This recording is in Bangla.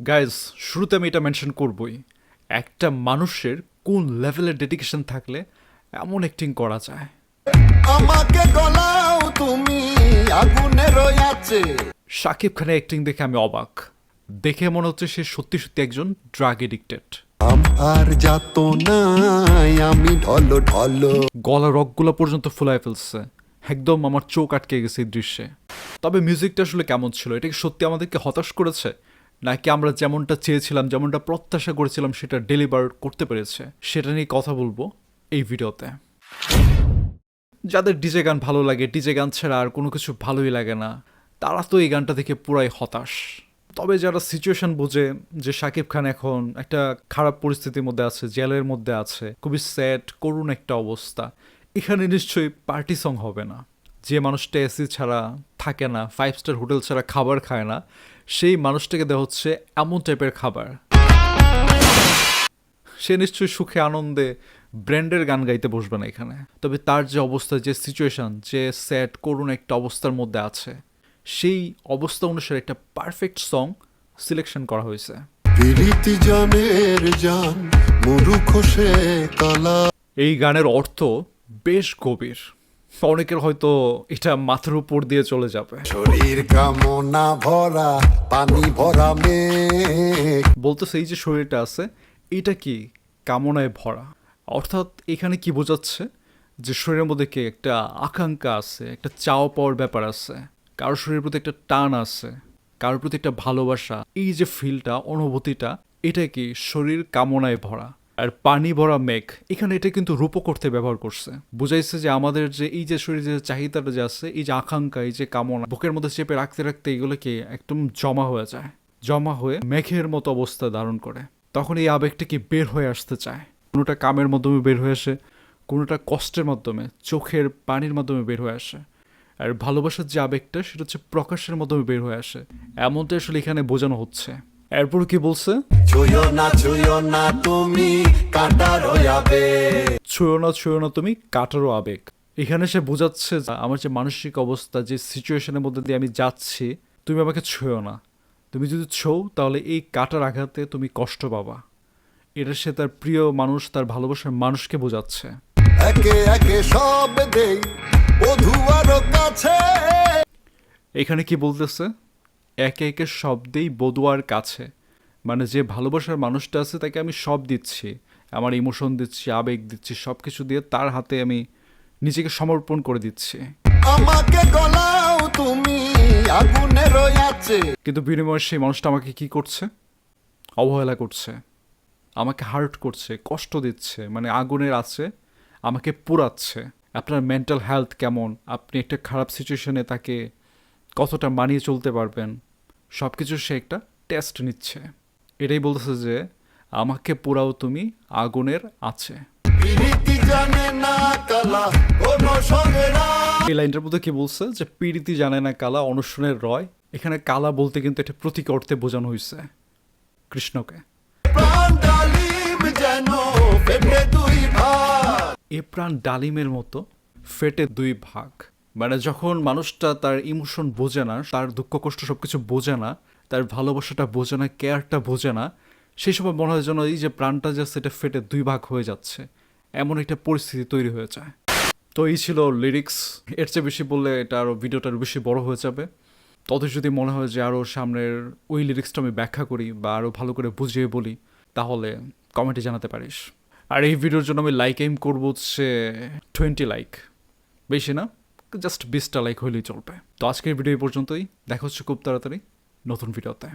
গাইজ, শুরুতে আমি এটা মেনশন করবই, একটা মানুষের কোন লেভেলের ডেডিকেশন থাকলে এমন অ্যাক্টিং করা যায়। আমাকে গলাও তুমি আগুনের আছে। শাকিব খানের অ্যাক্টিং দেখে আমি অবাক। দেখে মনে হচ্ছে সে সত্যি সত্যি একজন ড্রাগ এডিক্টেড। আর যাত নাই আমি ঢলো ঢলো। গলা রকগুলো পর্যন্ত ফুলায় ফেলছে, একদম আমার চোখ আটকে গেছে এই দৃশ্যে। তবে মিউজিকটা আসলে কেমন ছিল? এটা কি সত্যি আমাদেরকে হতাশ করেছে, নাকি আমরা যেমনটা চেয়েছিলাম, যেমনটা প্রত্যাশা করেছিলাম সেটা ডেলিভার করতে পেরেছে? সেটা নিয়ে কথা বলবো এই ভিডিওতে। যাদের ডিজে গান ভালো লাগে, ডিজে গান ছাড়া আর কোনো কিছু ভালোই লাগে না, তারা তো এই গানটা দেখে পুরাই হতাশ। তবে যারা সিচুয়েশন বোঝে যে শাকিব খান এখন একটা খারাপ পরিস্থিতির মধ্যে আছে, জেলের মধ্যে আছে, খুবই স্যাড করুণ একটা অবস্থা, এখানে নিশ্চয়ই পার্টি সং হবে না। যে মানুষটা এসি ছাড়া থাকে না, 5 স্টার হোটেল ছাড়া খাবার খায় না, সেই মানুষটাকে দেওয়া হচ্ছে এমন টাইপের খাবার। সে নিশ্চয়ই সুখে আনন্দে ব্র্যান্ডের গান গাইতে বসবে না এখানে। তবে তার যে অবস্থা, যে সিচুয়েশন, যে স্যাড করুণ একটা অবস্থার মধ্যে আছে, সেই অবস্থা অনুসারে একটা পারফেক্ট সং সিলেকশন করা হয়েছে। প্রীতি জানের জান মুরুখ সে কালা। এই গানের অর্থ বেশ গভীর, অনেকের হয়তো এটা মাথার উপর দিয়ে চলে যাবে। শরীর কামনা ভরা পানি ভরা মেঘ। বলতেছে এই যে শরীরটা আছে, এটা কি কামনায় ভরা? অর্থাৎ এখানে কি বোঝাচ্ছে যে শরীরের মধ্যে কি একটা আকাঙ্ক্ষা আছে, একটা চাওয়া পাওয়ার ব্যাপার আছে, কারোর শরীরের প্রতি একটা টান আছে, কারোর প্রতি একটা ভালোবাসা। এই যে ফিলটা, অনুভূতিটা, এটা কি শরীর কামনায় ভরা। আর পানি ভরা মেঘ, এখানে এটা কিন্তু রূপক অর্থে ব্যবহার করছে, বুঝাইছে যে আমাদের যে এই যে শরীরের যে চাহিদাটা যে আছে, এই যে আকাঙ্ক্ষা, এই যে কামনা, বুকের মধ্যে চেপে রাখতে রাখতে এগুলো কি একদম জমা হয়ে যায়, জমা হয়ে মেঘের মতো অবস্থা ধারণ করে। তখন এই আবেগটা কি বের হয়ে আসতে চায়, কোনোটা কামের মাধ্যমে বের হয়ে আসে, কোনোটা কষ্টের মাধ্যমে, চোখের পানির মাধ্যমে বের হয়ে আসে। আর ভালোবাসার যে আবেগটা, সেটা হচ্ছে প্রকাশের মাধ্যমে বের হয়ে আসে, এমনটা আসলে এখানে বোঝানো হচ্ছে। এরপর কি বলছে? ছুঁয়ো না তুমি কাঁটার আবেগ। ছুঁয়ো না তুমি কাটারও আবেগ। এখানে সে বোঝাচ্ছে যে আমার যে মানসিক অবস্থা, যে সিচুয়েশনের মধ্যে দিয়ে আমি যাচ্ছি, তুমি আমাকে ছুঁয়ো না। তুমি যদি ছোও তাহলে এই কাটার আঘাতে তুমি কষ্ট পাবা। এটা সে তার প্রিয় মানুষ, তার ভালোবাসার মানুষকে বোঝাচ্ছে। একে একে সব দেই বধুয়ার কাছে। এখানে কি বলতেছে? একে একে শব্দেই বদুয়ার কাছে, মানে যে ভালোবাসার মানুষটা আছে তাকে আমি সব দিচ্ছি, আমার ইমোশন দিচ্ছি, আবেগ দিচ্ছি, সব কিছু দিয়ে তার হাতে আমি নিজেকে সমর্পণ করে দিচ্ছি। আমাকে গলাও তুমি আগুনের আছে। কিন্তু বিনিময়ে সেই মানুষটা আমাকে কি করছে? অবহেলা করছে, আমাকে হার্ট করছে, কষ্ট দিচ্ছে, মানে আগুনের আছে আমাকে পোড়াচ্ছে। আপনার মেন্টাল হেলথ কেমন, আপনি একটা খারাপ সিচুয়েশনে তাকে কতটা মানিয়ে চলতে পারবেন, সব কিছু সে একটা টেস্ট নিচ্ছে। এটাই বলতেছে যে আমাকে পোড়াও তুমি আগুনের আছে। প্রীতি জানে না কালা কোনো সঙ্গে না। এই লাইনটার মধ্যে কি বলছে যে পীড়িতি জানে না কালা অনশনের রয়। এখানে কালা বলতে কিন্তু একটা প্রতীক অর্থে বোঝানো হয়েছে কৃষ্ণকে। প্রাণ ডালিম যেন ফেটে দুই ভাগ। এ প্রাণ ডালিমের মতো ফেটে দুই ভাগ, মানে যখন মানুষটা তার ইমোশন বোঝে না, তার দুঃখ কষ্ট সবকিছু বোঝে না, তার ভালোবাসাটা বোঝে না, কেয়ারটা বোঝে না, সেই সময় মনে হয় যেন এই যে প্রাণটা যে সেটা ফেটে দুই ভাগ হয়ে যাচ্ছে, এমন একটা পরিস্থিতি তৈরি হয়ে যায়। তো এই ছিল লিরিক্স। এর চেয়ে বেশি বললে এটা আরও ভিডিওটা আরও বেশি বড় হয়ে যাবে। তত যদি মনে হয় যে আরও সামনের ওই লিরিক্সটা আমি ব্যাখ্যা করি বা আরও ভালো করে বুঝিয়ে বলি, তাহলে কমেন্টে জানাতে পারিস। আর এই ভিডিওর জন্য আমি লাইক এইম করবো হচ্ছে 20 লাইক, বেশি না, জাস্ট 20টা লাইক হইলেই চলবে। তো আজকের ভিডিও এই পর্যন্তই, দেখা হচ্ছে খুব তাড়াতাড়ি নতুন ভিডিওতে।